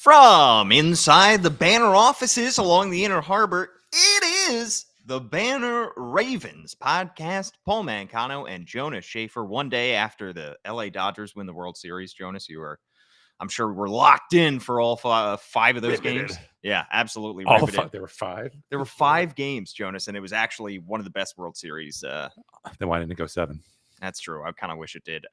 From inside the Banner offices along the Inner Harbor, it is the Banner Ravens podcast. Paul Mancano and Jonas Shaffer. One day after the LA Dodgers win the World Series, Jonas, I'm sure we're locked in for all five of those games. Yeah, absolutely. All five. There were five. There were 5 games, Jonas, and it was actually one of the best World Series. Then why didn't it go 7? That's true. I kind of wish it did.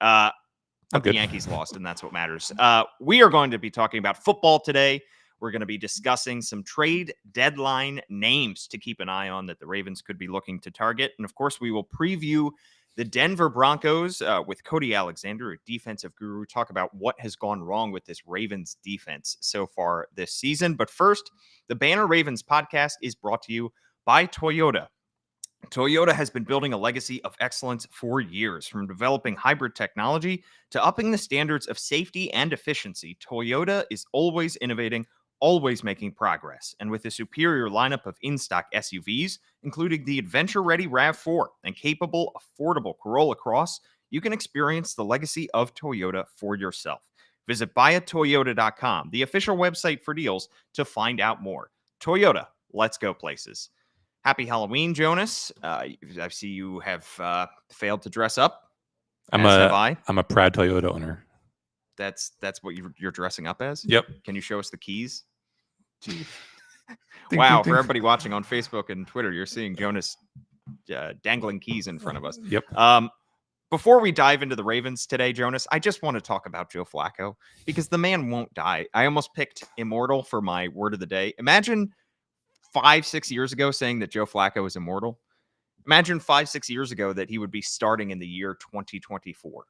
I'm the good. Yankees lost, and that's what matters. We are going to be talking about football today. We're going to be discussing some trade deadline names to keep an eye on that the Ravens could be looking to target. And, of course, we will preview the Denver Broncos with Cody Alexander, a defensive guru, talk about what has gone wrong with this Ravens defense so far this season. But first, the Banner Ravens podcast is brought to you by Toyota. Toyota has been building a legacy of excellence for years. From developing hybrid technology to upping the standards of safety and efficiency, Toyota is always innovating, always making progress. And with a superior lineup of in-stock SUVs, including the adventure-ready RAV4 and capable, affordable Corolla Cross, you can experience the legacy of Toyota for yourself. Visit buyatoyota.com, the official website for deals, to find out more. Toyota, let's go places. Happy Halloween, Jonas. I see you have failed to dress up. I'm a proud Toyota owner. That's what you're dressing up as? Yep. Can you show us the keys? Wow. For everybody watching on Facebook and Twitter, you're seeing Jonas dangling keys in front of us. Yep. Before we dive into the Ravens today, Jonas, I just want to talk about Joe Flacco because the man won't die. I almost picked immortal for my word of the day. Imagine 5-6 years ago saying that Joe Flacco is immortal. Imagine 5-6 years ago that he would be starting in the year 2024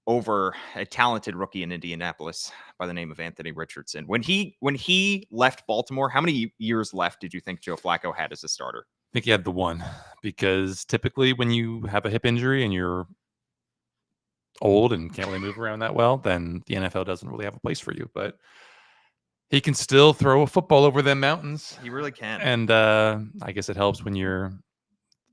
over a talented rookie in Indianapolis by the name of Anthony Richardson. When he left Baltimore, how many years left did you think Joe Flacco had as a starter? I think he had the one, because typically when you have a hip injury and you're old and can't really move around that well, then the NFL doesn't really have a place for you. But he can still throw a football over them mountains. He really can. And I guess it helps when you're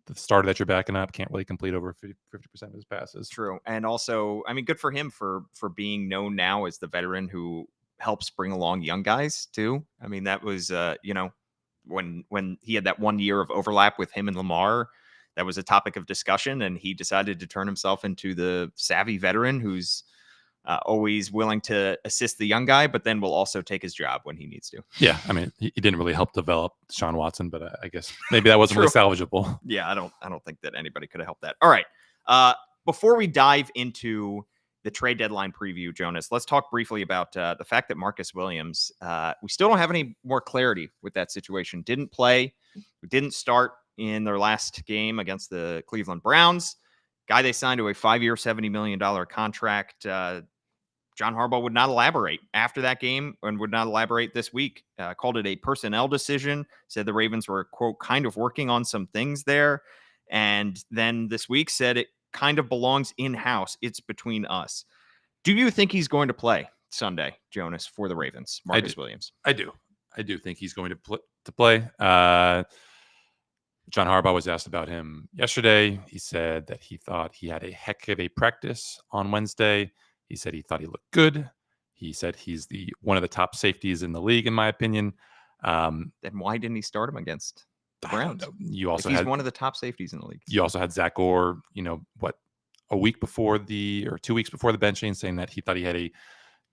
the starter that you're backing up can't really complete over 50% of his passes. True. And also, I mean, good for him for being known now as the veteran who helps bring along young guys too. I mean, that was, when he had that 1 year of overlap with him and Lamar, that was a topic of discussion, and he decided to turn himself into the savvy veteran who's always willing to assist the young guy, but then will also take his job when he needs to. Yeah, I mean, he didn't really help develop Sean Watson, but I guess maybe that wasn't really salvageable. Yeah, I don't think that anybody could have helped that. All right, before we dive into the trade deadline preview, Jonas, let's talk briefly about the fact that Marcus Williams, we still don't have any more clarity with that situation. Didn't play, didn't start in their last game against the Cleveland Browns. Guy they signed to a 5-year, $70 million contract. John Harbaugh would not elaborate after that game and would not elaborate this week. Called it a personnel decision, said the Ravens were, quote, kind of working on some things there. And then this week said it kind of belongs in-house. It's between us. Do you think he's going to play Sunday, Jonas, for the Ravens, Marcus Williams? I do think he's going to play. John Harbaugh was asked about him yesterday. He said that he thought he had a heck of a practice on Wednesday. He said he thought he looked good. He said he's one of the top safeties in the league, in my opinion. Then why didn't he start him against the Browns? You also he's one of the top safeties in the league. You also had Zach Orr, a week before or 2 weeks before the benching, saying that he thought he had a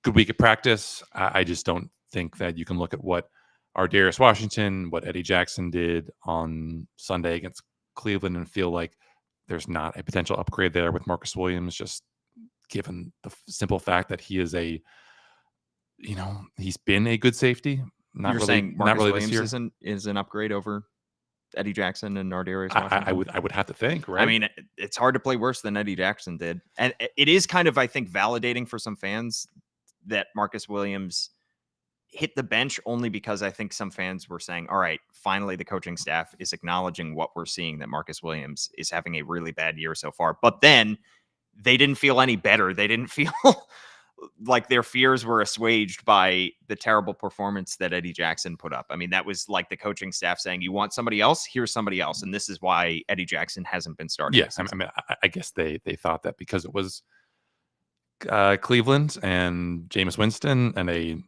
good week of practice. I just don't think that you can look at what Darius Washington, what Eddie Jackson did on Sunday against Cleveland and feel like there's not a potential upgrade there with Marcus Williams, just given the simple fact that he is he's been a good safety. You're saying Marcus Williams is an upgrade over Eddie Jackson and Darius Washington? I would have to think, right? I mean, it's hard to play worse than Eddie Jackson did. And it is kind of, I think, validating for some fans that Marcus Williams hit the bench, only because I think some fans were saying, all right, finally the coaching staff is acknowledging what we're seeing, that Marcus Williams is having a really bad year so far. But then they didn't feel any better. They didn't feel like their fears were assuaged by the terrible performance that Eddie Jackson put up. I mean, that was like the coaching staff saying, you want somebody else? Here's somebody else. And this is why Eddie Jackson hasn't been starting. Yes. I mean, I guess they thought that because it was Cleveland and Jameis Winston and a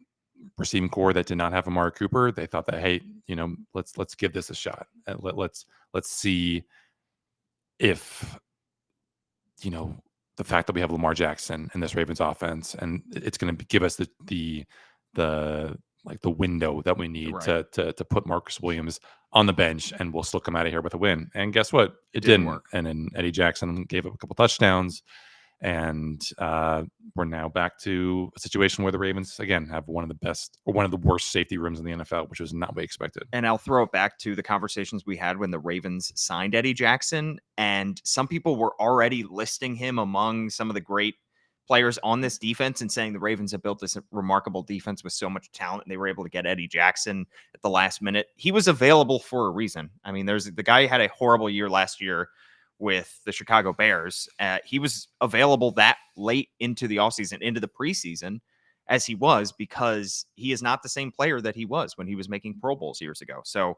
receiving core that did not have Amari Cooper. They thought that, hey, let's give this a shot. And let's see if, the fact that we have Lamar Jackson in this Ravens offense, and it's going to give us the window that we need Right. to put Marcus Williams on the bench, and we'll still come out of here with a win. And guess what? It didn't work. And then Eddie Jackson gave up a couple touchdowns, and we're now back to a situation where the Ravens again have one of the worst safety rooms in the NFL, which was not what we expected. And I'll throw it back to the conversations we had when the Ravens signed Eddie Jackson, and some people were already listing him among some of the great players on this defense and saying the Ravens have built this remarkable defense with so much talent, and they were able to get Eddie Jackson at the last minute. He was available for a reason. I mean, the guy had a horrible year last year with the Chicago Bears. He was available that late into the offseason, into the preseason, as he was, because he is not the same player that he was when he was making Pro Bowls years ago. So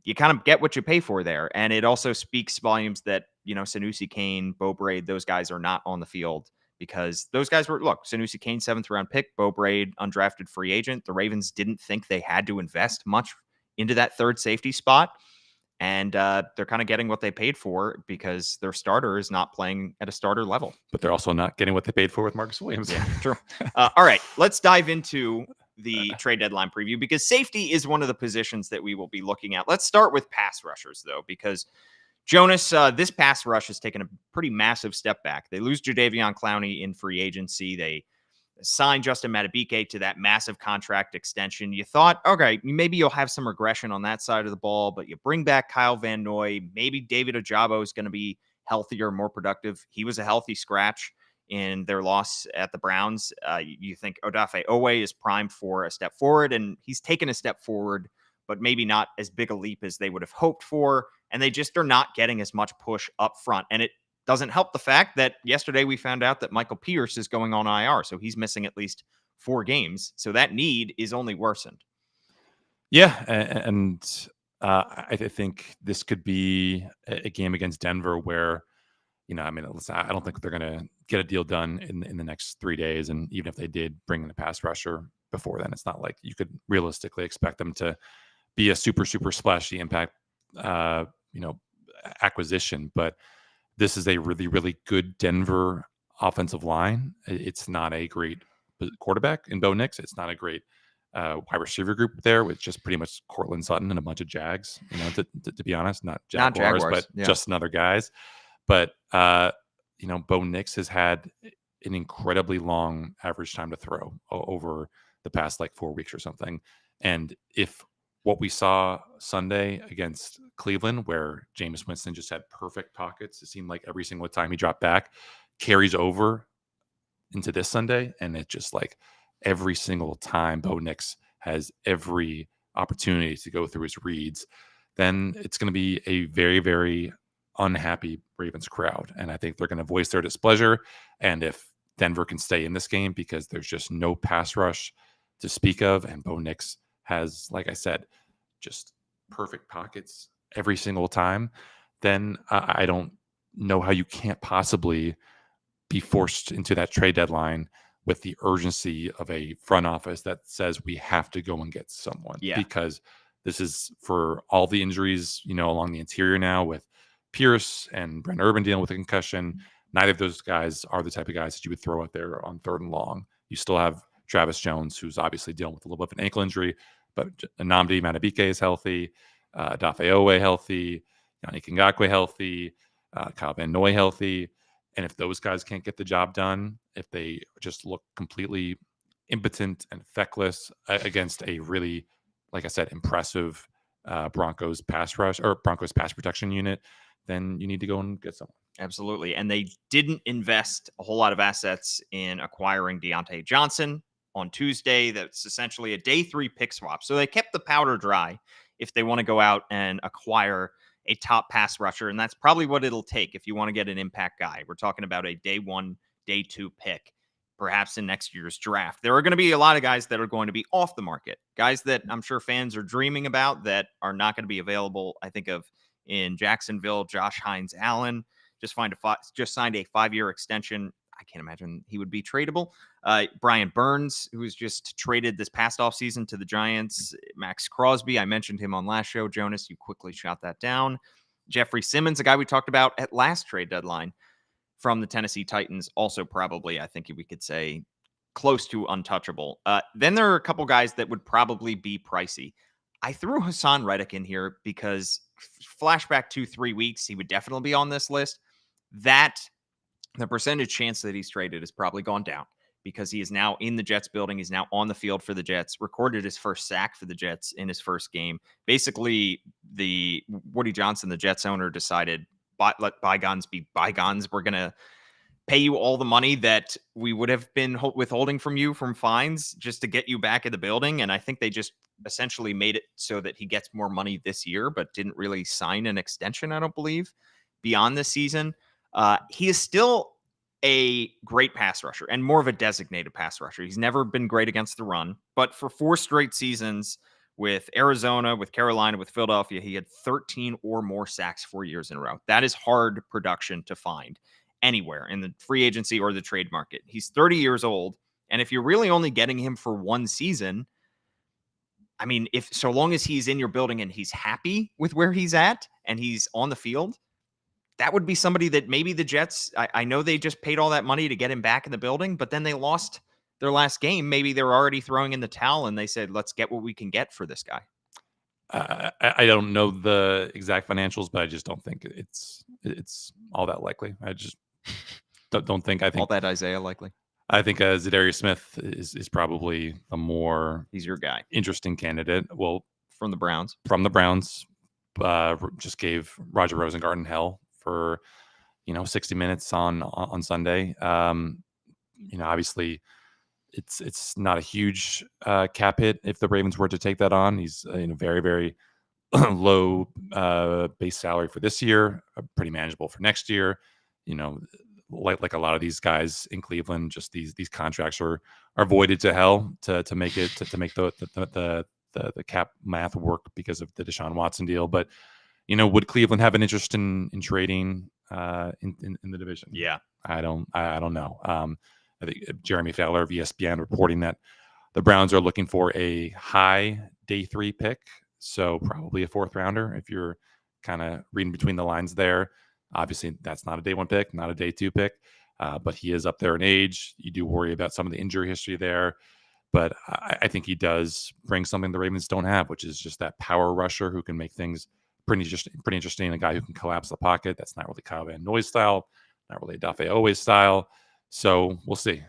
you kind of get what you pay for there. And it also speaks volumes that, Sanusi Kane, Bo Braid, those guys are not on the field, because those guys were, Sanusi Kane, 7th round pick, Bo Braid, undrafted free agent. The Ravens didn't think they had to invest much into that third safety spot. And they're kind of getting what they paid for, because their starter is not playing at a starter level. But they're also not getting what they paid for with Marcus Williams. Yeah, true. All right, let's dive into the trade deadline preview, because safety is one of the positions that we will be looking at. Let's start with pass rushers, though, because Jonas, this pass rush has taken a pretty massive step back. They lose Jadeveon Clowney in free agency. They sign Justin Madubuike to that massive contract extension. You thought, okay, maybe you'll have some regression on that side of the ball, but you bring back Kyle Van Noy. Maybe David Ojabo is going to be healthier, more productive. He was a healthy scratch in their loss at the Browns. You think Odafe Owe is primed for a step forward, and he's taken a step forward, but maybe not as big a leap as they would have hoped for. And they just are not getting as much push up front. And it doesn't help the fact that yesterday we found out that Michael Pierce is going on IR, so he's missing at least 4 games. So that need is only worsened. Yeah, and I think this could be a game against Denver where, I don't think they're going to get a deal done in the next 3 days. And even if they did bring in a pass rusher before then, it's not like you could realistically expect them to be a super, super splashy impact, acquisition. But this is a really, really good Denver offensive line. It's not a great quarterback in Bo Nix. It's not a great wide receiver group there with just pretty much Cortland Sutton and a bunch of Jags, to be honest, not Jaguars, but just another guys. But, Bo Nix has had an incredibly long average time to throw over the past 4 weeks or something. And if what we saw Sunday against Cleveland, where Jameis Winston just had perfect pockets, it seemed like every single time he dropped back, carries over into this Sunday. And it's just every single time Bo Nix has every opportunity to go through his reads, then it's going to be a very, very unhappy Ravens crowd. And I think they're going to voice their displeasure. And if Denver can stay in this game, because there's just no pass rush to speak of, and Bo Nix has, like I said, just perfect pockets every single time, then I don't know how you can't possibly be forced into that trade deadline with the urgency of a front office that says we have to go and get someone. Yeah. Because this is for all the injuries, along the interior now with Pierce and Brent Urban dealing with a concussion. Neither of those guys are the type of guys that you would throw out there on 3rd and long. You still have Travis Jones, who's obviously dealing with a little bit of an ankle injury, but Nnamdi Madubuike is healthy, Odafe Owe healthy, Yannick Ngakoue healthy, Kyle Van Noy healthy. And if those guys can't get the job done, if they just look completely impotent and feckless against a really, like I said, impressive Broncos pass rush or Broncos pass protection unit, then you need to go and get someone. Absolutely. And they didn't invest a whole lot of assets in acquiring Deontay Johnson on Tuesday. That's essentially a day 3 pick swap. So they kept the powder dry if they want to go out and acquire a top pass rusher. And that's probably what it'll take if you want to get an impact guy. We're talking about a day 1, day 2 pick, perhaps in next year's draft. There are going to be a lot of guys that are going to be off the market, guys that I'm sure fans are dreaming about that are not going to be available. I think of in Jacksonville, Josh Hines Allen just signed a 5-year extension. I can't imagine he would be tradable. Brian Burns, who was just traded this past offseason to the Giants. Max Crosby, I mentioned him on last show. Jonas, you quickly shot that down. Jeffrey Simmons, a guy we talked about at last trade deadline from the Tennessee Titans, also probably, I think we could say, close to untouchable. Then there are a couple guys that would probably be pricey. I threw Hassan Reddick in here because flashback 2-3 weeks, he would definitely be on this list. That the percentage chance that he's traded has probably gone down because he is now in the Jets building. He's now on the field for the Jets, recorded his first sack for the Jets in his first game. Basically, the Woody Johnson, the Jets owner, decided, let bygones be bygones. We're going to pay you all the money that we would have been withholding from you from fines just to get you back in the building. And I think they just essentially made it so that he gets more money this year, but didn't really sign an extension, I don't believe, beyond this season. He is still a great pass rusher and more of a designated pass rusher. He's never been great against the run, but for 4 straight seasons with Arizona, with Carolina, with Philadelphia, he had 13 or more sacks 4 years in a row. That is hard production to find anywhere in the free agency or the trade market. He's 30 years old. And if you're really only getting him for 1 season, I mean, if so long as he's in your building and he's happy with where he's at and he's on the field, that would be somebody that maybe the Jets, I know they just paid all that money to get him back in the building, but then they lost their last game. Maybe they were already throwing in the towel and they said, let's get what we can get for this guy. I don't know the exact financials, but I just don't think it's all that likely. I just don't think. I think all that Isaiah likely. I think Zadarius Smith is probably a more he's your guy, interesting candidate. Well, from the Browns, just gave Roger Rosengarten hell for 60 minutes on Sunday. Obviously it's not a huge cap hit if the Ravens were to take that on. He's very, very low base salary for this year, pretty manageable for next year. Like a lot of these guys in Cleveland, just these contracts are voided to hell to make it to make the cap math work because of the Deshaun Watson deal. But would Cleveland have an interest in trading in the division? Yeah, I don't know. I think Jeremy Fowler of ESPN reporting that the Browns are looking for a high day 3 pick, so probably a 4th rounder. If you're kind of reading between the lines there, obviously that's not a day 1 pick, not a day 2 pick, but he is up there in age. You do worry about some of the injury history there, but I think he does bring something the Ravens don't have, which is just that power rusher who can make things pretty interesting. A guy who can collapse the pocket. That's not really Kyle Van Noy style, not really Dafe Owe style. So we'll see.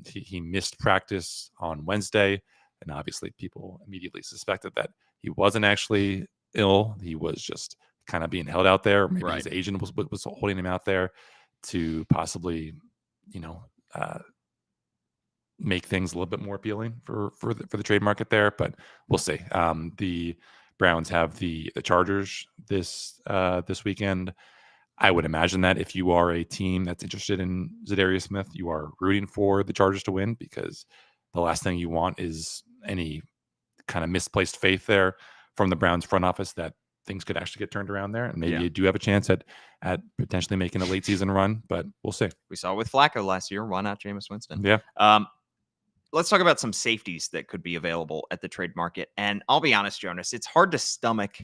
He missed practice on Wednesday, and obviously people immediately suspected that he wasn't actually ill. He was just kind of being held out there. Maybe his agent was holding him out there to possibly, make things a little bit more appealing for the trade market there. But we'll see. The Browns have the Chargers this weekend. I would imagine that if you are a team that's interested in Zadarius Smith, you are rooting for the Chargers to win, because the last thing you want is any kind of misplaced faith there from the Browns front office that things could actually get turned around there. And maybe you do have a chance at potentially making a late season run, but we'll see. We saw with Flacco last year. Why not Jameis Winston? Yeah. Let's talk about some safeties that could be available at the trade market. And I'll be honest, Jonas, it's hard to stomach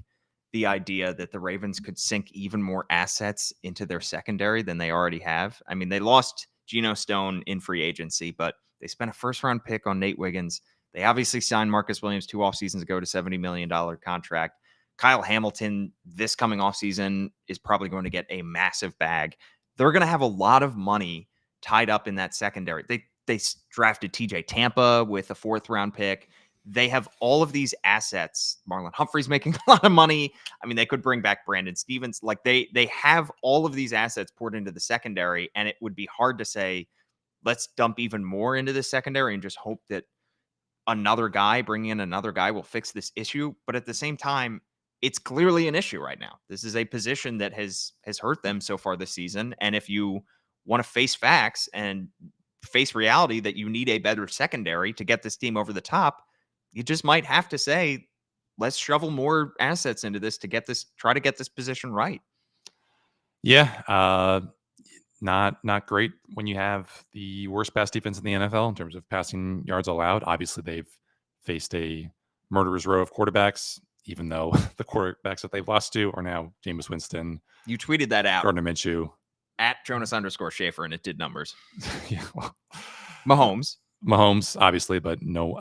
the idea that the Ravens could sink even more assets into their secondary than they already have. I mean, they lost Geno Stone in free agency, but they spent a 1st-round pick on Nate Wiggins. They obviously signed Marcus Williams 2 off seasons ago to $70 million contract. Kyle Hamilton this coming offseason is probably going to get a massive bag. They're going to have a lot of money tied up in that secondary. They drafted TJ Tampa with a 4th-round pick. They have all of these assets. Marlon Humphrey's making a lot of money. I mean, they could bring back Brandon Stevens. Like they have all of these assets poured into the secondary, and it would be hard to say, let's dump even more into the secondary and just hope that bringing in another guy will fix this issue. But at the same time, it's clearly an issue right now. This is a position that has hurt them so far this season. And if you want to face facts and face reality that you need a better secondary to get this team over the top, you just might have to say, let's shovel more assets into this to try to get this position right. Yeah. not great when you have the worst pass defense in the NFL in terms of passing yards allowed. Obviously, they've faced a murderer's row of quarterbacks, even though the quarterbacks that they've lost to are now Jameis Winston. You tweeted that out. Gardner Minshew. At Jonas_Shaffer, and it did numbers. Yeah, well, Mahomes, obviously, but no,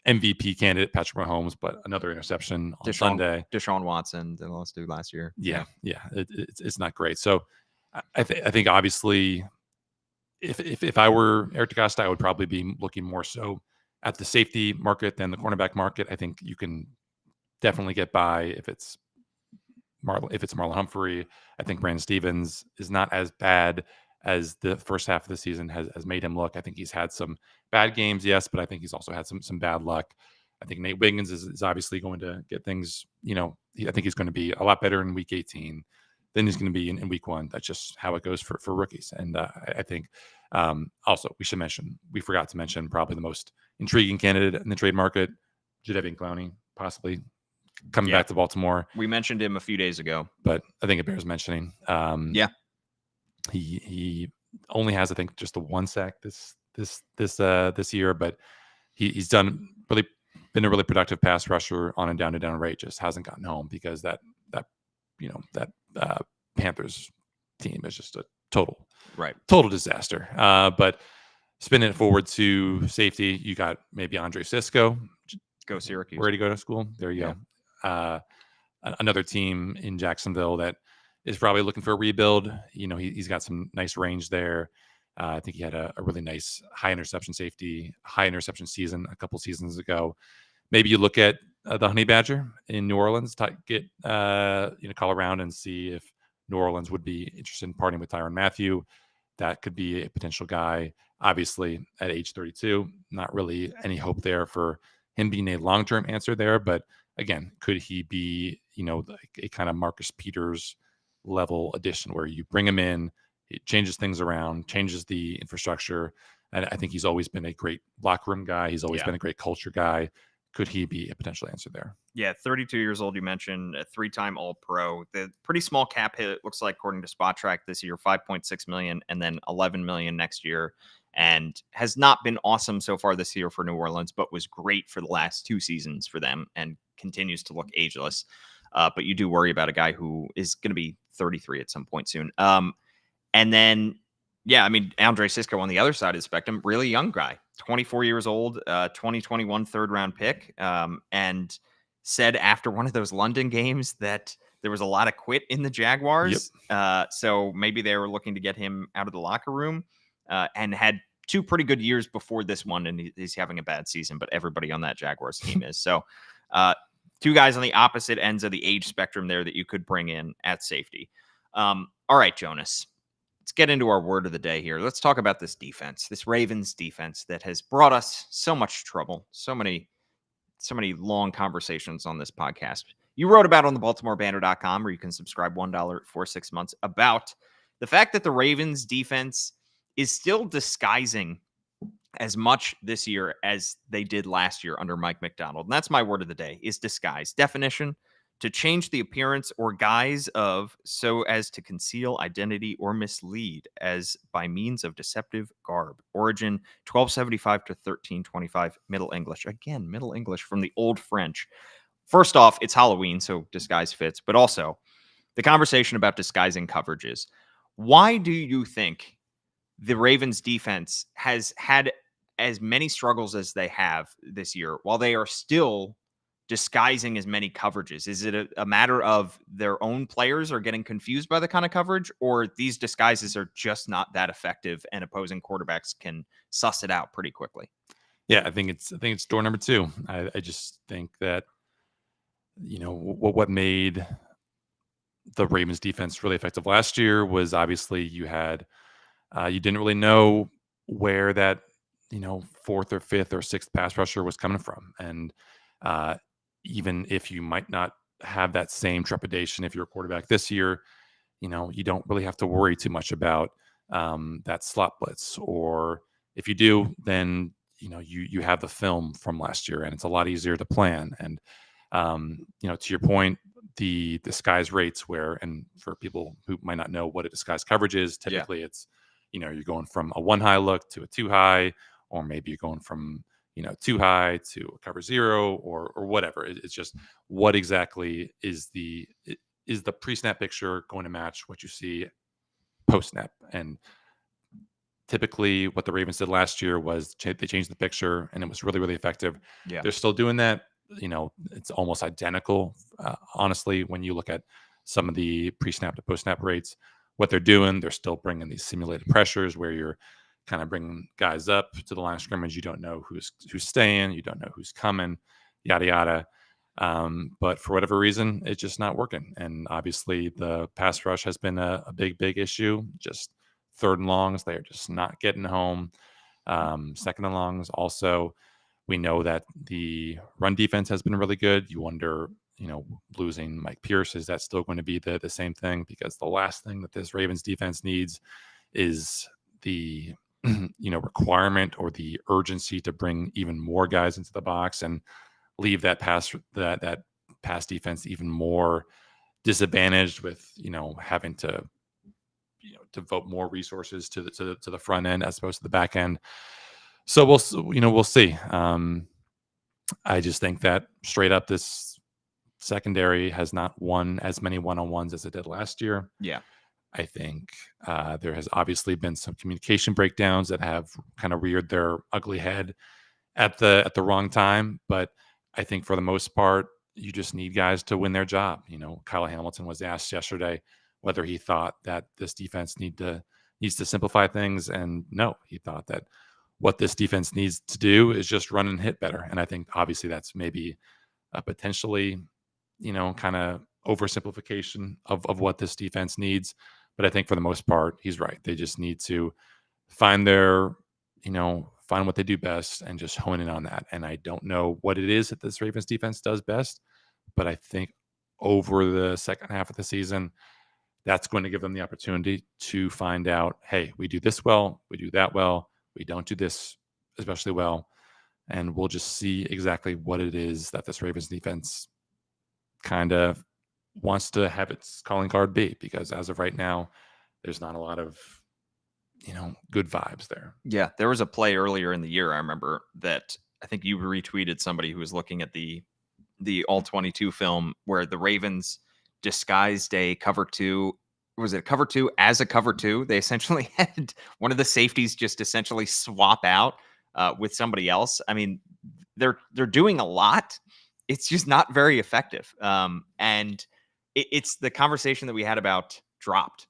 MVP candidate Patrick Mahomes, but another interception on Sunday. Deshaun Watson, they lost to last year. Yeah. It's not great. So I think obviously, if I were Eric DeCosta, I would probably be looking more so at the safety market than the cornerback market. I think you can definitely get by if it's Marlon Humphrey. I think Brandon Stevens is not as bad as the first half of the season has made him look. I think he's had some bad games, yes, but I think he's also had some bad luck. I think Nate Wiggins is obviously going to get things, I think he's going to be a lot better in week 18 than he's going to be in week 1. That's just how it goes for rookies. And I think also we forgot to mention probably the most intriguing candidate in the trade market, Jadeveon Clowney, possibly coming back to Baltimore. We mentioned him a few days ago, but I think it bears mentioning. He only has, I think, just the 1 sack this year, but he's been a really productive pass rusher on and down rate. Just hasn't gotten home because that Panthers team is just a total disaster. But spinning it forward to safety, you got maybe Andre Sisco. Go Syracuse. Where did he go to school? There you go. Another team in Jacksonville that is probably looking for a rebuild. He's got some nice range there. I think he had a really nice high interception season a couple seasons ago. Maybe you look at the Honey Badger in New Orleans, call around and see if New Orleans would be interested in partnering with Tyrann Mathieu. That could be a potential guy. Obviously, at age 32, not really any hope there for him being a long-term answer there. But again, could he be, like a kind of Marcus Peters level addition where you bring him in, it changes things around, changes the infrastructure. And I think he's always been a great locker room guy. He's always been a great culture guy. Could he be a potential answer there? Yeah, 32 years old, you mentioned, a 3-time All-Pro. The pretty small cap hit, it looks like, according to Spot Track this year, $5.6 million and then $11 million next year. And has not been awesome so far this year for New Orleans, but was great for the last 2 seasons for them and continues to look ageless. But you do worry about a guy who is going to be 33 at some point soon. And then, Andre Sisco on the other side of the spectrum, really young guy, 24 years old, 2021 third-round pick, and said after one of those London games that there was a lot of quit in the Jaguars. Yep. So maybe they were looking to get him out of the locker room, and had 2 pretty good years before this one, and he's having a bad season, but everybody on that Jaguars team is. So 2 guys on the opposite ends of the age spectrum there that you could bring in at safety. All right, Jonas, let's get into our word of the day here. Let's talk about this defense, this Ravens defense that has brought us so much trouble, so many long conversations on this podcast. You wrote about on the Baltimore.and, where you can subscribe $1 for 6 months, about the fact that the Ravens defense is still disguising as much this year as they did last year under Mike Macdonald. And that's my word of the day, is disguise. Definition: to change the appearance or guise of so as to conceal identity or mislead as by means of deceptive garb. Origin 1275 to 1325, Middle English. Again, Middle English from the Old French. First off, it's Halloween, so disguise fits. But also, the conversation about disguising coverages. Why do you think the Ravens defense has had as many struggles as they have this year while they are still disguising as many coverages? Is it a matter of their own players are getting confused by the kind of coverage, or these disguises are just not that effective and opposing quarterbacks can suss it out pretty quickly? Yeah, I think it's door number 2. I just think that, what made the Ravens defense really effective last year was obviously you didn't really know where that, 4th or 5th or 6th pass rusher was coming from. And even if you might not have that same trepidation if you're a quarterback this year, you don't really have to worry too much about that slot blitz. Or if you do, then, you have the film from last year and it's a lot easier to plan. And, to your point, the disguise rates and for people who might not know what a disguise coverage is, typically it's, you're going from a 1 high look to a 2 high, or maybe you're going from, 2 high to a cover 0 or whatever. It's just what exactly is the pre-snap picture going to match what you see post-snap. And typically what the Ravens did last year was they changed the picture, and it was really, really effective. Yeah. They're still doing that. It's almost identical, honestly, when you look at some of the pre-snap to post-snap rates. What they're doing, they're still bringing these simulated pressures where you're kind of bringing guys up to the line of scrimmage. You don't know who's staying. You don't know who's coming, yada, yada. But for whatever reason, it's just not working. And obviously the pass rush has been a big, big issue. Just 3rd and longs, they're just not getting home. 2nd and longs also. We know that the run defense has been really good. You wonder, losing Mike Pierce, is that still going to be the same thing? Because the last thing that this Ravens defense needs is the requirement or the urgency to bring even more guys into the box and leave that pass defense even more disadvantaged with having to devote more resources to the front end as opposed to the back end. So we'll see. I just think that straight up this secondary has not won as many one-on-ones as it did last year. Yeah. I think there has obviously been some communication breakdowns that have kind of reared their ugly head at the wrong time. But I think for the most part, you just need guys to win their job. Kyle Hamilton was asked yesterday whether he thought that this defense needs to simplify things. And no, he thought that what this defense needs to do is just run and hit better. And I think obviously that's maybe a potentially, kind of oversimplification of what this defense needs. But I think for the most part, he's right. They just need to find find what they do best and just hone in on that. And I don't know what it is that this Ravens defense does best, but I think over the second half of the season, that's going to give them the opportunity to find out, hey, we do this well, we do that well, we don't do this especially well. And we'll just see exactly what it is that this Ravens defense kind of wants to have its calling card be, because as of right now, there's not a lot of, good vibes there. Yeah. There was a play earlier in the year, I remember, that I think you retweeted somebody who was looking at the all 22 film where the Ravens disguised a cover 2. Was it cover 2 as a cover 2? They essentially had one of the safeties just essentially swap out with somebody else. I mean, they're doing a lot. It's just not very effective. And it's the conversation that we had about drops,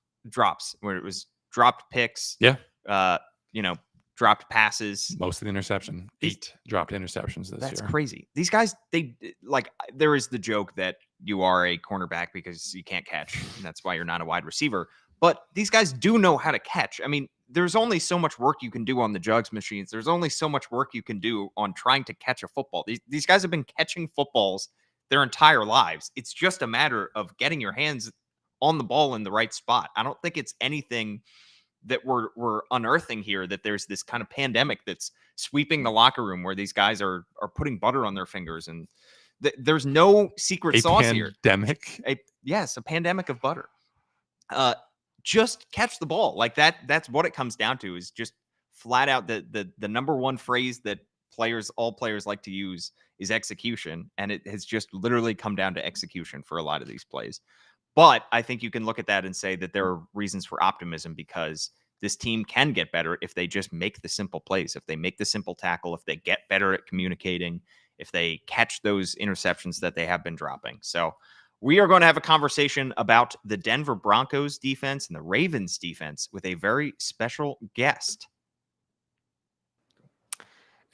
where it was dropped picks. Yeah. Dropped passes. Most of the interception. 8 dropped interceptions this year. That's crazy. These guys, there is the joke that you are a cornerback because you can't catch, and that's why you're not a wide receiver. But these guys do know how to catch. I mean, there's only so much work you can do on the jugs machines. There's only so much work you can do on trying to catch a football. These guys have been catching footballs their entire lives. It's just a matter of getting your hands on the ball in the right spot. I don't think it's anything that we're unearthing here, that there's this kind of pandemic that's sweeping the locker room where these guys are putting butter on their fingers, and there's no secret sauce here. Pandemic? Yes, a pandemic of butter. Just catch the ball like that. That's what it comes down to, is just flat out the number one phrase that all players like to use is execution. And it has just literally come down to execution for a lot of these plays. But I think you can look at that and say that there are reasons for optimism, because this team can get better if they just make the simple plays, if they make the simple tackle, if they get better at communicating, if they catch those interceptions that they have been dropping. So we are going to have a conversation about the Denver Broncos defense and the Ravens defense with a very special guest.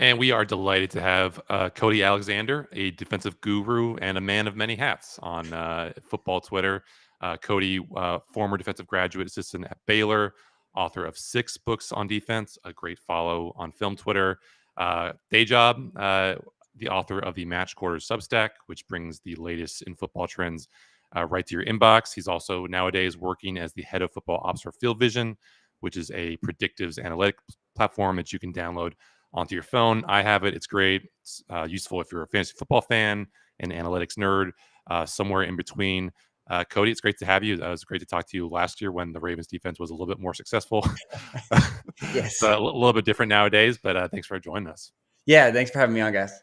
And we are delighted to have Cody Alexander, a defensive guru and a man of many hats on football Twitter. Cody, former defensive graduate assistant at Baylor, author of 6 books on defense, a great follow on film Twitter. Day job, the author of the Match Quarters Substack, which brings the latest in football trends right to your inbox. He's also nowadays working as the head of football ops for Field Vision, which is a predictive analytics platform that you can download onto your phone. I have it. It's great. It's useful if you're a fantasy football fan, an analytics nerd. somewhere in between. Cody, it's great to have you. It was great to talk to you last year when the Ravens defense was a little bit more successful. Yes. So a little bit different nowadays, but thanks for joining us. Yeah, thanks for having me on, guys.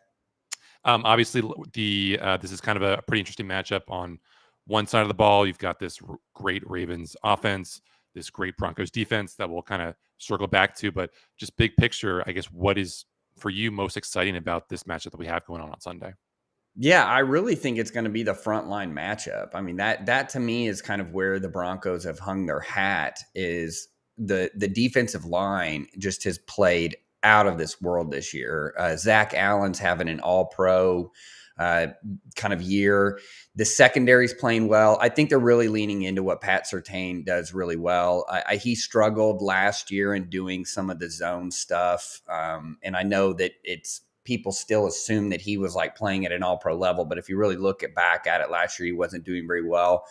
Obviously, this is kind of a pretty interesting matchup. On one side of the ball, you've got this great Ravens offense, this great Broncos defense that we'll kind of circle back to. But just big picture, I guess, what is for you most exciting about this matchup that we have going on Sunday? Yeah, I really think it's going to be the frontline matchup. I mean, that to me is kind of where the Broncos have hung their hat. Is the defensive line just has played out of this world this year. Zach Allen's having an all-pro kind of year. The secondary's playing well. I think they're really leaning into what Pat Surtain does really well. He struggled last year in doing some of the zone stuff, and I know that people still assume that he was like playing at an all-pro level. But if you really look back at it last year, he wasn't doing very well.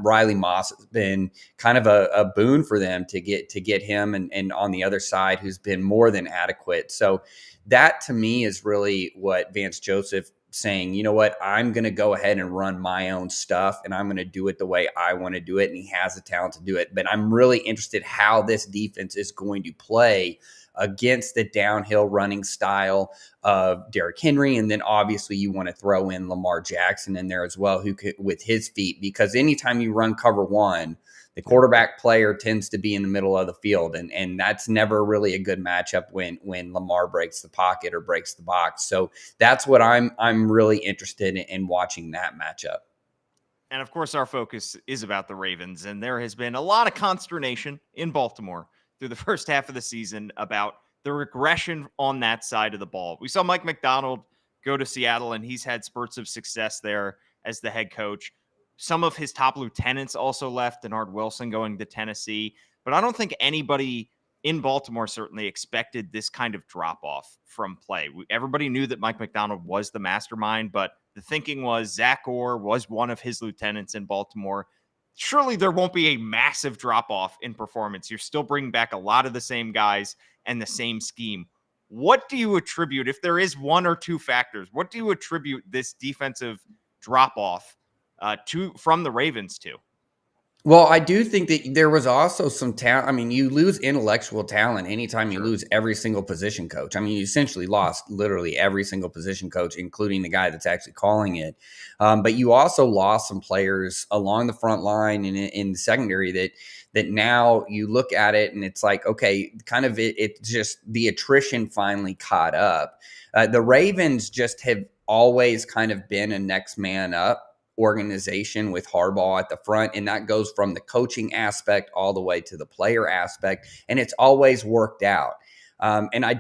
Riley Moss has been kind of a boon for them to get him and on the other side, who's been more than adequate. So that to me is really what Vance Joseph saying, you know what, I'm going to go ahead and run my own stuff and I'm going to do it the way I want to do it. And he has the talent to do it. But I'm really interested how this defense is going to play against the downhill running style of Derrick Henry. And then obviously you want to throw in Lamar Jackson in there as well, who could, with his feet, because anytime you run cover one, the quarterback player tends to be in the middle of the field. And that's never really a good matchup when Lamar breaks the pocket or breaks the box. So that's what I'm really interested in watching that matchup. And of course, our focus is about the Ravens. And there has been a lot of consternation in Baltimore through the first half of the season about the regression on that side of the ball. We saw Mike Macdonald go to Seattle, and he's had spurts of success there as the head coach. Some of his top lieutenants also left, Denard Wilson going to Tennessee. But I don't think anybody in Baltimore certainly expected this kind of drop-off from play. Everybody knew that Mike Macdonald was the mastermind, but the thinking was Zach Orr was one of his lieutenants in Baltimore. Surely there won't be a massive drop-off in performance. You're still bringing back a lot of the same guys and the same scheme. What do you attribute, if there is one or two factors, what do you attribute this defensive drop-off from the Ravens to? Well, I do think that there was also some talent. I mean, you lose intellectual talent anytime you lose every single position coach. I mean, you essentially lost literally every single position coach, including the guy that's actually calling it. But you also lost some players along the front line and in the secondary that now you look at it and it's like, okay, kind of it's just the attrition finally caught up. The Ravens just have always kind of been a next man up organization with Harbaugh at the front, and that goes from the coaching aspect all the way to the player aspect, and it's always worked out. And I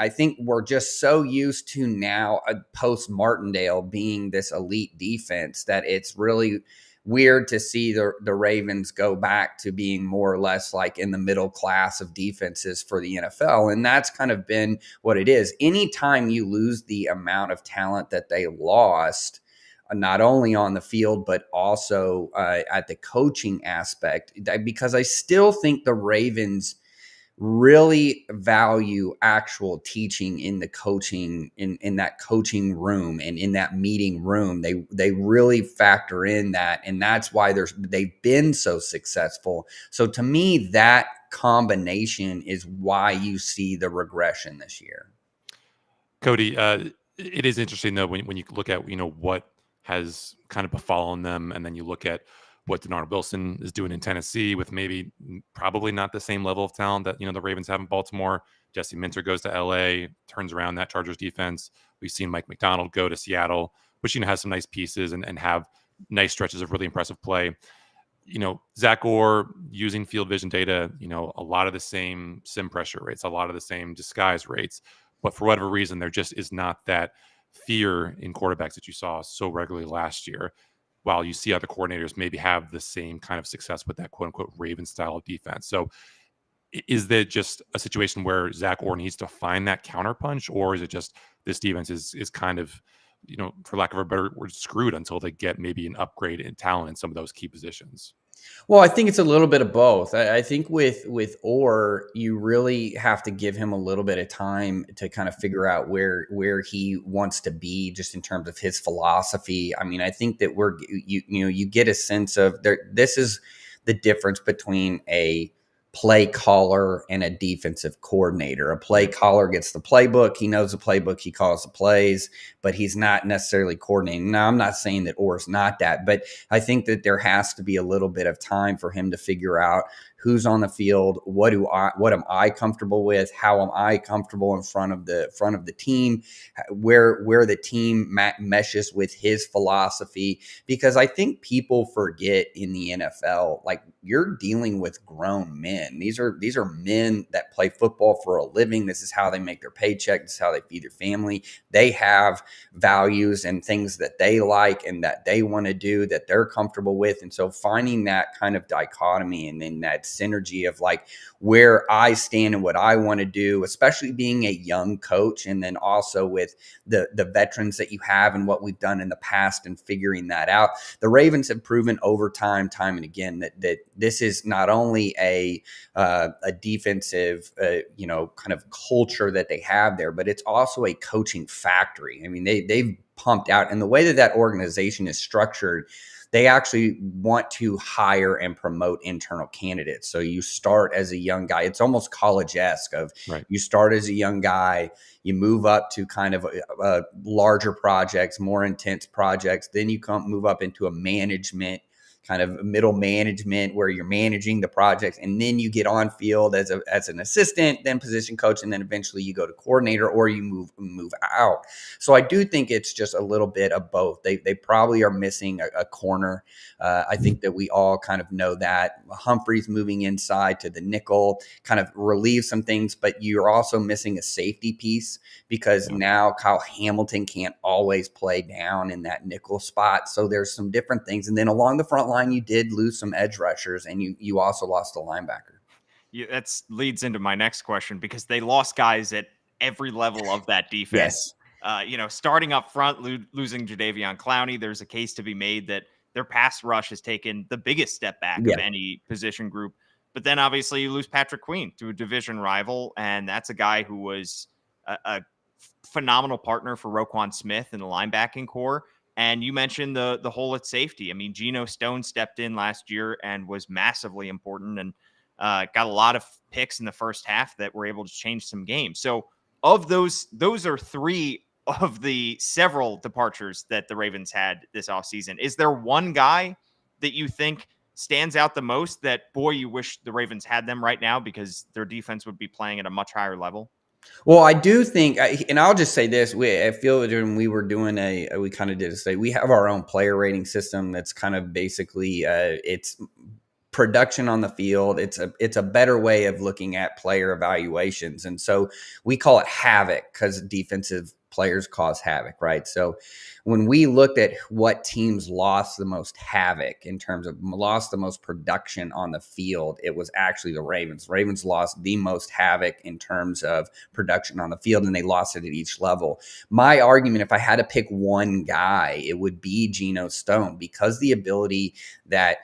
think we're just so used to now post Martindale being this elite defense that it's really weird to see the Ravens go back to being more or less like in the middle class of defenses for the NFL. And that's kind of been what it is. Anytime you lose the amount of talent that they lost, not only on the field, but also at the coaching aspect, because I still think the Ravens really value actual teaching in the coaching, in that coaching room and in that meeting room. They really factor in that. And that's why they've been so successful. So to me, that combination is why you see the regression this year. Cody, it is interesting though, when you look at, what has kind of befallen them. And then you look at what Denard Wilson is doing in Tennessee with probably not the same level of talent that, the Ravens have in Baltimore. Jesse Minter goes to LA, turns around that Chargers defense. We've seen Mike Macdonald go to Seattle, which, has some nice pieces and have nice stretches of really impressive play. Zach Orr using field vision data, a lot of the same sim pressure rates, a lot of the same disguise rates, but for whatever reason, there just is not that fear in quarterbacks that you saw so regularly last year, while you see other coordinators maybe have the same kind of success with that quote unquote Raven style of defense. So is there just a situation where Zach Orr needs to find that counterpunch, or is it just this defense is kind of, for lack of a better word, screwed until they get maybe an upgrade in talent in some of those key positions? Well, I think it's a little bit of both. I think with Orr, you really have to give him a little bit of time to kind of figure out where he wants to be, just in terms of his philosophy. I mean, I think that you get a sense of there. This is the difference between a play caller and a defensive coordinator. A play caller gets the playbook. He knows the playbook. He calls the plays, but he's not necessarily coordinating. Now, I'm not saying that Orr's not that, but I think that there has to be a little bit of time for him to figure out who's on the field, what am I comfortable with, how am I comfortable in front of the team, where the team meshes with his philosophy. Because I think people forget in the NFL, like, you're dealing with grown men. These are men that play football for a living. This is how they make their paycheck. This is how they feed their family. They have values and things that they like and that they want to do, that they're comfortable with. And so finding that kind of dichotomy and then that synergy of like where I stand and what I want to do, especially being a young coach, and then also with the veterans that you have and what we've done in the past and figuring that out. The Ravens have proven over time and again, that this is not only a defensive, kind of culture that they have there, but it's also a coaching factory. I mean, they've pumped out, and the way that organization is structured, they actually want to hire and promote internal candidates. So you start as a young guy. It's almost college-esque of Right. You start as a young guy, you move up to kind of larger projects, more intense projects. Then you move up into a management, kind of middle management, where you're managing the projects, and then you get on field as an assistant, then position coach, and then eventually you go to coordinator, or you move out. So I do think it's just a little bit of both. They probably are missing a corner. I think that we all kind of know that Humphrey's moving inside to the nickel kind of relieves some things, but you're also missing a safety piece, because now Kyle Hamilton can't always play down in that nickel spot. So there's some different things. And then along the front line, you did lose some edge rushers, and you also lost a linebacker. Yeah, that leads into my next question, because they lost guys at every level of that defense. Starting up front, losing Jadeveon Clowney, there's a case to be made that their pass rush has taken the biggest step back of any position group. But then obviously you lose Patrick Queen to a division rival, and that's a guy who was a phenomenal partner for Roquan Smith in the linebacking core. And you mentioned the hole at safety. I mean, Geno Stone stepped in last year and was massively important, and got a lot of picks in the first half that were able to change some games. So of those are three of the several departures that the Ravens had this offseason. Is there one guy that you think stands out the most that, boy, you wish the Ravens had them right now, because their defense would be playing at a much higher level? Well, I do think, and I'll just say this: I feel that when we were doing we kind of did a say we have our own player rating system that's kind of basically it's production on the field. It's a better way of looking at player evaluations, and so we call it havoc, because defensive players cause havoc, right? So when we looked at what teams lost the most havoc in terms of lost the most production on the field, it was actually the Ravens. Ravens lost the most havoc in terms of production on the field, and they lost it at each level. My argument, if I had to pick one guy, it would be Geno Stone, because the ability that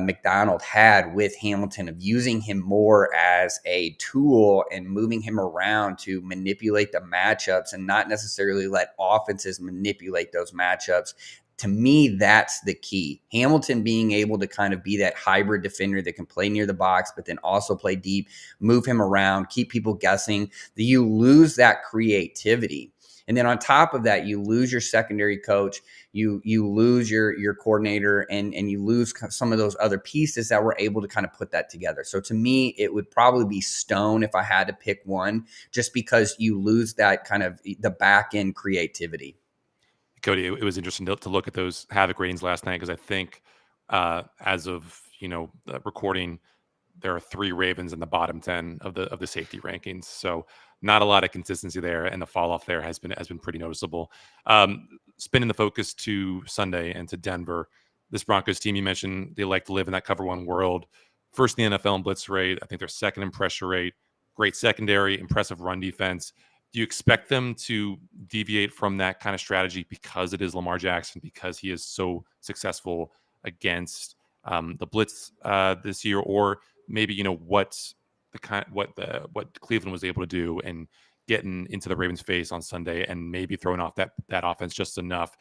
McDonald had with Hamilton of using him more as a tool and moving him around to manipulate the matchups and not necessarily let offenses manipulate those matchups. To me, that's the key. Hamilton being able to kind of be that hybrid defender that can play near the box, but then also play deep, move him around, keep people guessing. You lose that creativity. And then on top of that, you lose your secondary coach, you lose your coordinator, and you lose some of those other pieces that were able to kind of put that together. So to me, it would probably be Stone if I had to pick one, just because you lose that kind of the back end creativity. Cody, it was interesting to look at those havoc ratings last night, because I think as of recording, there are 3 Ravens in the bottom 10 of the safety rankings. So not a lot of consistency there, and the fall off there has been pretty noticeable. Spinning the focus to Sunday and to Denver, this Broncos team, you mentioned they like to live in that cover one world. First in the NFL in blitz rate. I think they're second in pressure rate. Great secondary, impressive run defense. Do you expect them to deviate from that kind of strategy because it is Lamar Jackson, because he is so successful against the blitz this year, or maybe what Cleveland was able to do and getting into the Ravens' face on Sunday and maybe throwing off that offense just enough.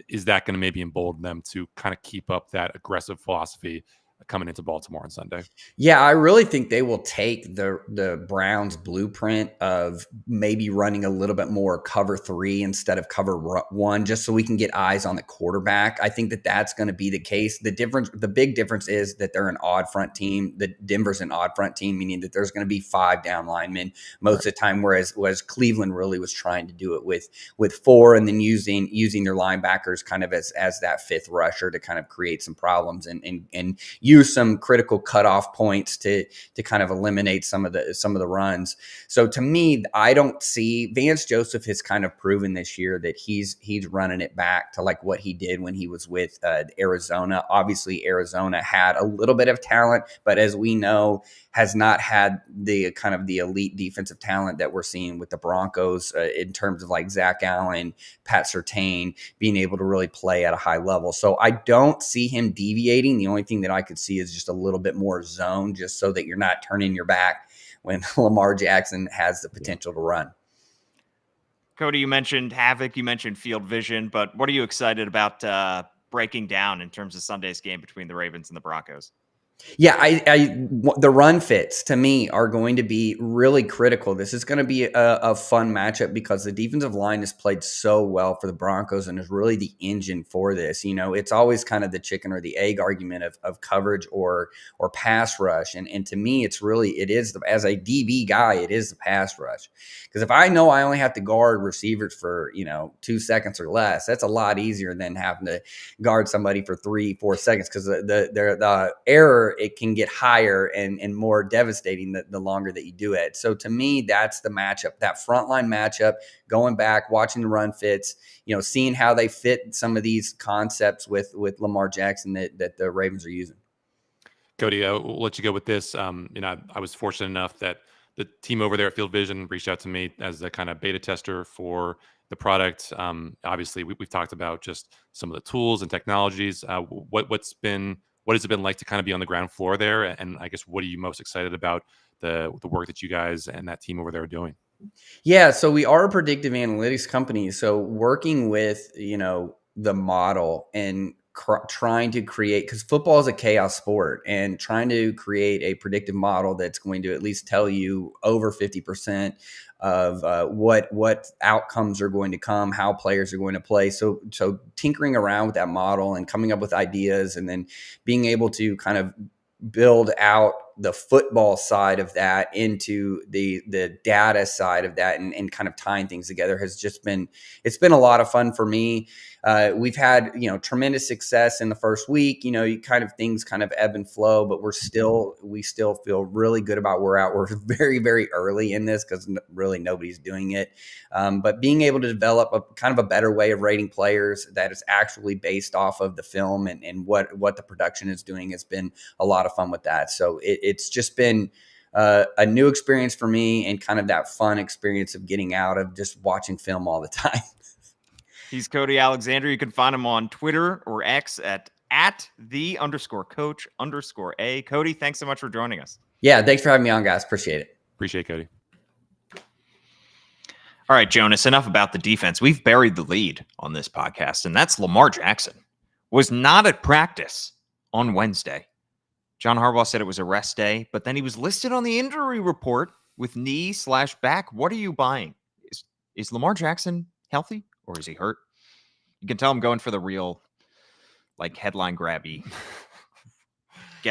Is that going to maybe embolden them to kind of keep up that aggressive philosophy coming into Baltimore on Sunday? Yeah, I really think they will take the Browns' blueprint of maybe running a little bit more cover 3 instead of cover 1, just so we can get eyes on the quarterback. I think that's going to be the case. The big difference is that they're an odd front team. The Denver's an odd front team, meaning that there's going to be 5 down linemen most of the time, whereas Cleveland really was trying to do it with 4, and then using their linebackers kind of as that 5th rusher to kind of create some problems and use some critical cutoff points to kind of eliminate some of the runs. So to me, I don't see Vance Joseph has kind of proven this year that he's running it back to like what he did when he was with Arizona. Obviously, Arizona had a little bit of talent, but as we know, has not had the kind of the elite defensive talent that we're seeing with the Broncos in terms of like Zach Allen, Pat Surtain being able to really play at a high level. So I don't see him deviating. The only thing that I could see is just a little bit more zone, just so that you're not turning your back when Lamar Jackson has the potential to run. Cody, you mentioned havoc, you mentioned field vision, but what are you excited about breaking down in terms of Sunday's game between the Ravens and the Broncos? Yeah, the run fits to me are going to be really critical. This is going to be a fun matchup because the defensive line has played so well for the Broncos and is really the engine for this. It's always kind of the chicken or the egg argument of coverage or pass rush. And to me, it is, as a DB guy, it is the pass rush. Because if I know I only have to guard receivers for, 2 seconds or less, that's a lot easier than having to guard somebody for 3-4 seconds, because the error, it can get higher and more devastating the longer that you do it. So to me, that's the matchup, that frontline matchup, going back, watching the run fits, seeing how they fit some of these concepts with Lamar Jackson that the Ravens are using. Cody, we'll let you go with this. I was fortunate enough that the team over there at Field Vision reached out to me as a kind of beta tester for the product. Obviously, we've talked about just some of the tools and technologies. What has it been like to kind of be on the ground floor there? And I guess, what are you most excited about the work that you guys and that team over there are doing? Yeah, so we are a predictive analytics company. So working with, the model and trying to create, because football is a chaos sport, and trying to create a predictive model that's going to at least tell you over 50% of what outcomes are going to come, how players are going to play. So tinkering around with that model and coming up with ideas, and then being able to kind of build out the football side of that into the data side of that, and kind of tying things together it's been a lot of fun for me. We've had, tremendous success in the first week. Things kind of ebb and flow, but we still feel really good about where we're at. We're very, very early in this because really nobody's doing it. But being able to develop a kind of a better way of rating players that is actually based off of the film and what the production is doing has been a lot of fun with that. So it's just been a new experience for me, and kind of that fun experience of getting out of just watching film all the time. He's Cody Alexander. You can find him on Twitter or X at @the_coach_A. Cody, thanks so much for joining us. Yeah, thanks for having me on, guys. Appreciate it. Appreciate it, Cody. All right, Jonas, enough about the defense. We've buried the lead on this podcast, and that's Lamar Jackson was not at practice on Wednesday. John Harbaugh said it was a rest day, but then he was listed on the injury report with knee/back. What are you buying? Is Lamar Jackson healthy, or is he hurt? You can tell I'm going for the real, like, headline grabby,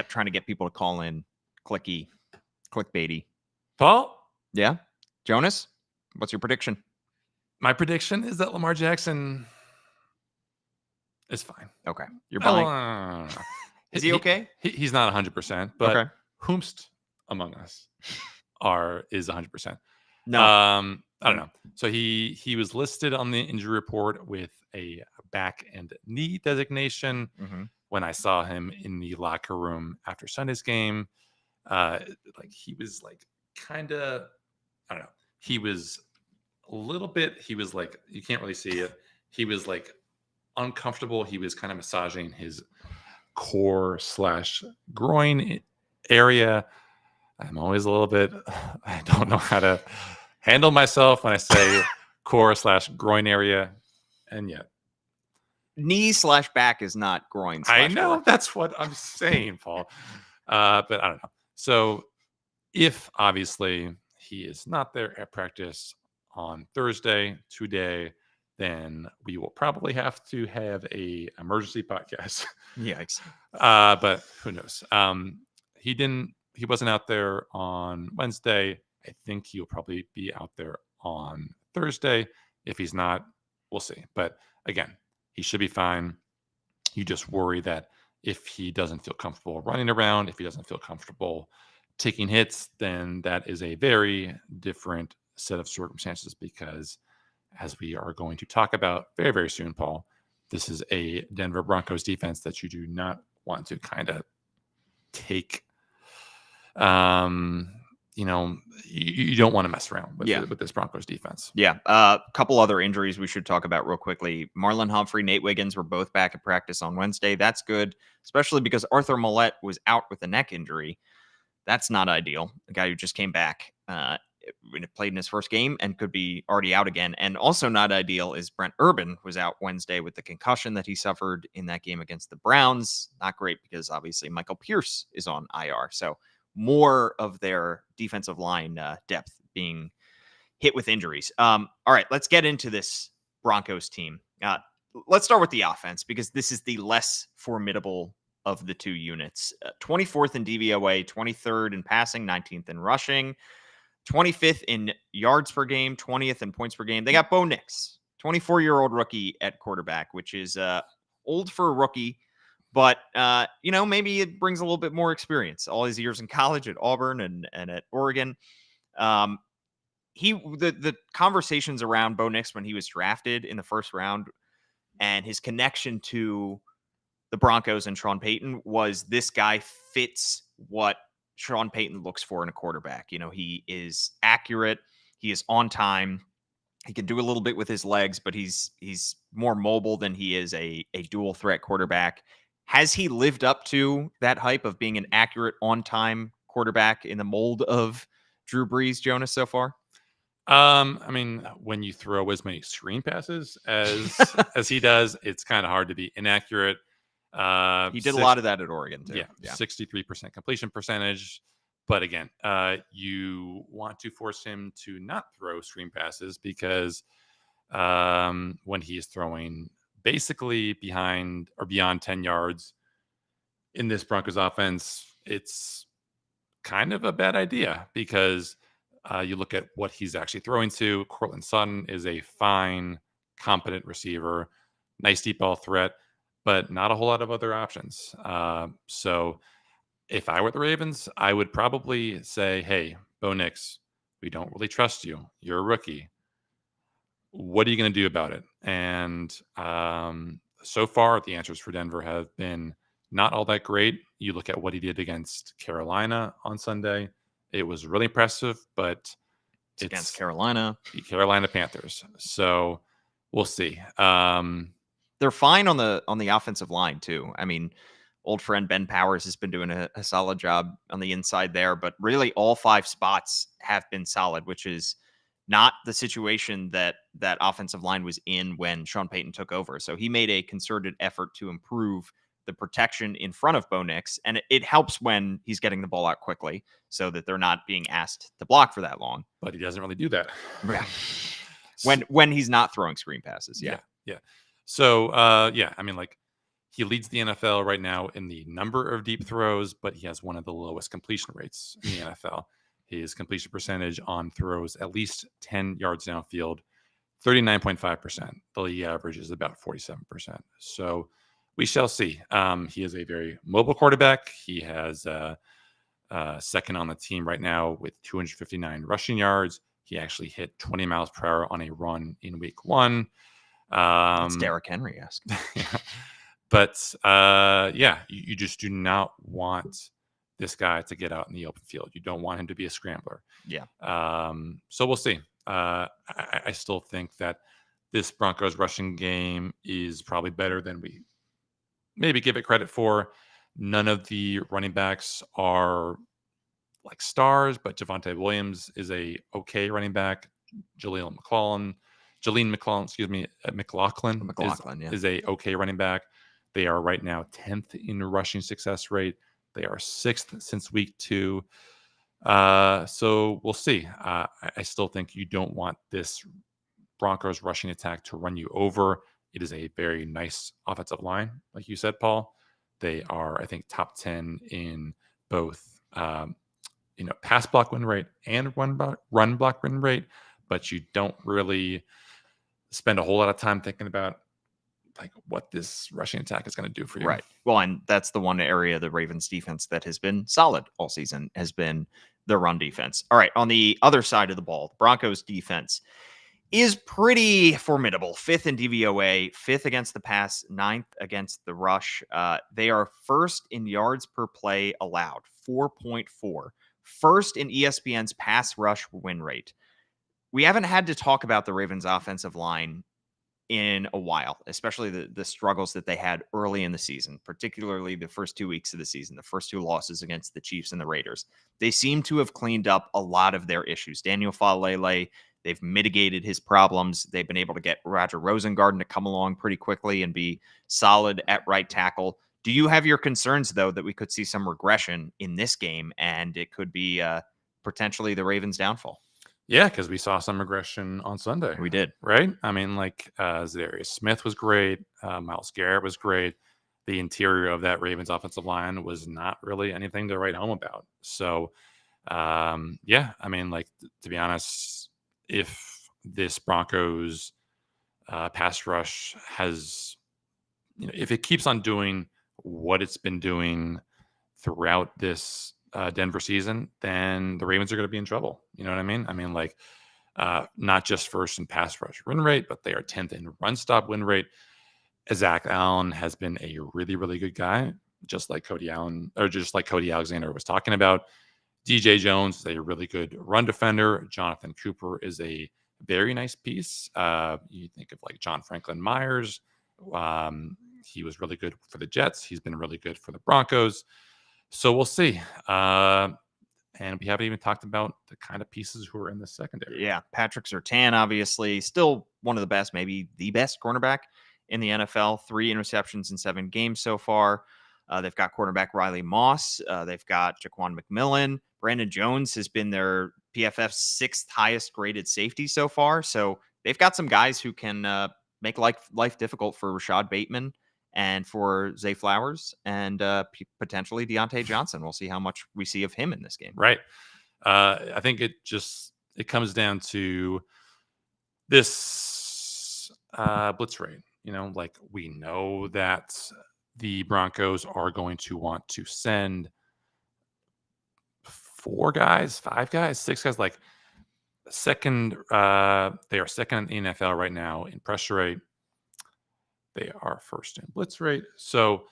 trying to get people to call in, clickbaity. Paul? Yeah? Jonas, what's your prediction? My prediction is that Lamar Jackson is fine. Okay. You're buying. Is he okay? He's not 100%, but okay. Whomst among us is 100%. No. I don't know. So he was listed on the injury report with a back and knee designation. Mm-hmm. When I saw him in the locker room after Sunday's game, he was kind of, I don't know. He was a little bit, you can't really see it. He was uncomfortable. He was kind of massaging his core/groin area. I'm always a little bit, I don't know how to handle myself when I say core/groin area. And yet, knee/back is not groin. I know that's what I'm saying, Paul. But I don't know. So if obviously he is not there at practice on Thursday today, then we will probably have to have a emergency podcast. Yikes. But who knows? He wasn't out there on Wednesday. I think he'll probably be out there on Thursday. If he's not, we'll see. But again, he should be fine. You just worry that if he doesn't feel comfortable running around, if he doesn't feel comfortable taking hits, then that is a very different set of circumstances, because as we are going to talk about very, very soon, Paul, this is a Denver Broncos defense that you do not want to kind of take. You don't want to mess around with this Broncos defense. Yeah. A couple other injuries we should talk about real quickly. Marlon Humphrey, Nate Wiggins were both back at practice on Wednesday. That's good, especially because Arthur Millette was out with a neck injury. That's not ideal. The guy who just came back played in his first game and could be already out again. And also not ideal is Brent Urban was out Wednesday with the concussion that he suffered in that game against the Browns. Not great because obviously Michael Pierce is on IR. So more of their defensive line depth being hit with injuries. All right, let's get into this Broncos team. Let's start with the offense, because this is the less formidable of the two units. 24th in DVOA, 23rd in passing, 19th in rushing, 25th in yards per game, 20th in points per game. They got Bo Nix, 24-year-old rookie at quarterback, which is old for a rookie. But, maybe it brings a little bit more experience. All his years in college at Auburn and at Oregon. The conversations around Bo Nix when he was drafted in the first round and his connection to the Broncos and Sean Payton was, this guy fits what Sean Payton looks for in a quarterback. He is accurate. He is on time. He can do a little bit with his legs, but he's more mobile than he is a dual threat quarterback. Has he lived up to that hype of being an accurate, on-time quarterback in the mold of Drew Brees, Jonas, so far? When you throw as many screen passes as he does, it's kind of hard to be inaccurate. He did a lot of that at Oregon, too. Yeah. 63% completion percentage. But again, you want to force him to not throw screen passes, because when he's throwing basically behind or beyond 10 yards in this Broncos offense, it's kind of a bad idea, because you look at what he's actually throwing to. Courtland Sutton is a fine, competent receiver, nice deep ball threat, but not a whole lot of other options. So if I were the Ravens, I would probably say, hey, Bo Nix, we don't really trust you. You're a rookie. What are you going to do about it? And so far, the answers for Denver have been not all that great. You look at what he did against Carolina on Sunday. It was really impressive, but it's against Carolina Panthers. So we'll see. They're fine on the offensive line, too. Old friend Ben Powers has been doing a solid job on the inside there, but really all 5 spots have been solid, which is not the situation that offensive line was in when Sean Payton took over. So he made a concerted effort to improve the protection in front of Bo Nix, and it helps when he's getting the ball out quickly so that they're not being asked to block for that long. But he doesn't really do that. Yeah. when he's not throwing screen passes. Yeah. So, he leads the NFL right now in the number of deep throws, but he has one of the lowest completion rates in the NFL. His completion percentage on throws at least 10 yards downfield, 39.5%. The league average is about 47%. So we shall see. He is a very mobile quarterback. He has second on the team right now with 259 rushing yards. He actually hit 20 miles per hour on a run in week 1. That's Derrick Henry-esque. Yeah. But you just do not want this guy to get out in the open field. You don't want him to be a scrambler. Yeah. So we'll see. I still think that this Broncos rushing game is probably better than maybe give it credit for. None of the running backs are like stars, but Javonte Williams is a okay running back. Jaleel McLaughlin, McLaughlin Yeah. is a okay running back. They are right now 10th in rushing success rate. They are 6th since week 2. So we'll see. I still think you don't want this Broncos rushing attack to run you over. It is a very nice offensive line, like you said, Paul. They are, I think, top 10 in both, pass block win rate and run block win rate. But you don't really spend a whole lot of time thinking about like what this rushing attack is going to do for you. Right. Well, and that's the one area of the Ravens defense that has been solid all season, has been the run defense. All right. On the other side of the ball, the Broncos defense is pretty formidable. 5th in DVOA, 5th against the pass, 9th against the rush. They are 1st in yards per play allowed, 4.4. 1st in ESPN's pass rush win rate. We haven't had to talk about the Ravens offensive line in a while, especially the struggles that they had early in the season, particularly the first 2 weeks of the season, the first 2 losses against the Chiefs and the Raiders. They seem to have cleaned up a lot of their issues. Daniel Falele, they've mitigated his problems. They've been able to get Roger Rosengarten to come along pretty quickly and be solid at right tackle. Do you have your concerns, though, that we could see some regression in this game and it could be potentially the Ravens' downfall? Yeah, because we saw some regression on Sunday. We did. Right? I mean, like Zadarius Smith was great. Myles Garrett was great. The interior of that Ravens offensive line was not really anything to write home about. So, yeah, I mean, like, to be honest, if this Broncos pass rush has, if it keeps on doing what it's been doing throughout this Denver season, then the Ravens are going to be in trouble. You know what I mean? I mean, like, not just 1st in pass rush win rate, but they are 10th in run stop win rate. Zach Allen has been a really, really good guy, just like Cody Alexander was talking about. DJ Jones is a really good run defender. Jonathan Cooper is a very nice piece. You think of like John Franklin Myers. He was really good for the Jets. He's been really good for the Broncos. So we'll see. And we haven't even talked about the kind of pieces who are in the secondary. Yeah. Patrick Surtain, obviously, still one of the best, maybe the best cornerback in the NFL. 3 interceptions in 7 games so far. They've got quarterback Riley Moss. They've got Jaquan McMillan. Brandon Jones has been their PFF's 6th highest graded safety so far. So they've got some guys who can make life difficult for Rashad Bateman and for Zay Flowers and potentially Deontay Johnson. We'll see how much we see of him in this game. Right. I think it comes down to this blitz rate. Like, we know that the Broncos are going to want to send 4 guys, 5 guys, 6 guys, like second. They are 2nd in the NFL right now in pressure rate. They are 1st in blitz rate. So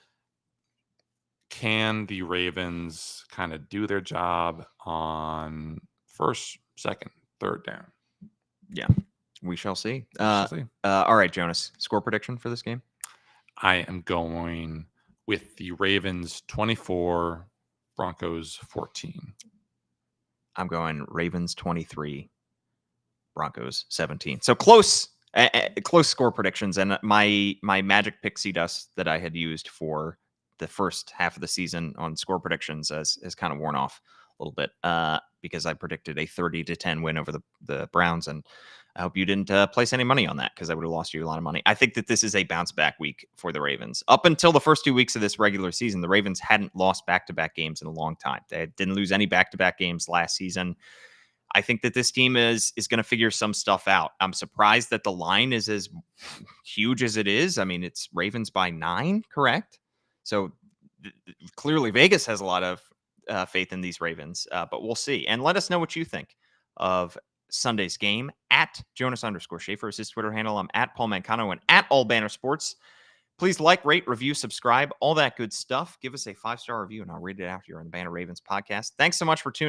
can the Ravens kind of do their job on 1st, 2nd, 3rd down? Yeah, we shall see. Shall see. All right, Jonas, score prediction for this game? I am going with the Ravens 24, Broncos 14. I'm going Ravens 23, Broncos 17. So close score predictions. And my magic pixie dust that I had used for the first half of the season on score predictions has kind of worn off a little bit because I predicted a 30-10 win over the Browns. And I hope you didn't place any money on that because I would have lost you a lot of money. I think that this is a bounce back week for the Ravens. Up until the first 2 weeks of this regular season, the Ravens hadn't lost back-to-back games in a long time. They didn't lose any back-to-back games last season. I think that this team is going to figure some stuff out. I'm surprised that the line is as huge as it is. I mean, it's Ravens by 9, correct? So clearly Vegas has a lot of faith in these Ravens, but we'll see. And let us know what you think of Sunday's game at Jonas_Shaffer is his Twitter handle. I'm at Paul Mancano and at All Banner Sports. Please like, rate, review, subscribe, all that good stuff. Give us a 5-star review and I'll read it out here on the Banner Ravens podcast. Thanks so much for tuning in.